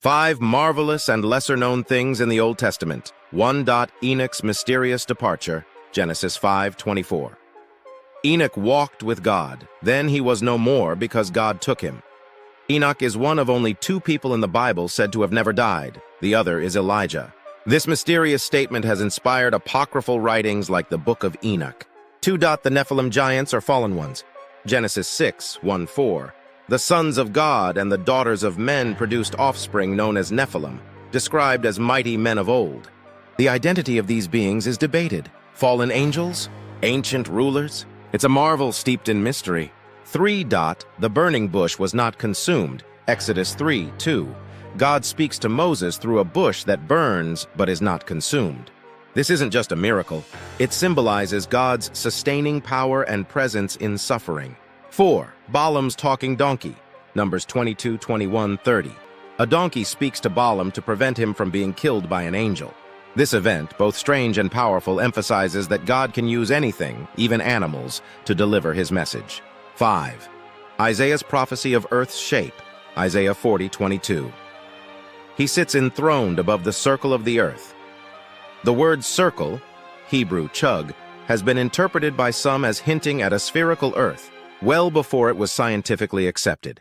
5 marvelous and lesser-known things in the Old Testament. 1. Enoch's mysterious departure, Genesis 5:24. Enoch walked with God, then he was no more because God took him. Enoch is one of only 2 people in the Bible said to have never died. The other is Elijah. This mysterious statement has inspired apocryphal writings like the Book of Enoch. 2. The Nephilim giants are fallen ones, Genesis 6:1-4. The sons of God and the daughters of men produced offspring known as Nephilim, described as mighty men of old. The identity of these beings is debated. Fallen angels? Ancient rulers? It's a marvel steeped in mystery. 3. The burning bush was not consumed, Exodus 3:2. God speaks to Moses through a bush that burns but is not consumed. This isn't just a miracle. It symbolizes God's sustaining power and presence in suffering. 4. Balaam's talking donkey, Numbers 22:21-30. A donkey speaks to Balaam to prevent him from being killed by an angel. This event, both strange and powerful, emphasizes that God can use anything, even animals, to deliver his message. 5. Isaiah's prophecy of Earth's shape, Isaiah 40:22. He sits enthroned above the circle of the earth. The word circle, Hebrew chug, has been interpreted by some as hinting at a spherical earth, well before it was scientifically accepted.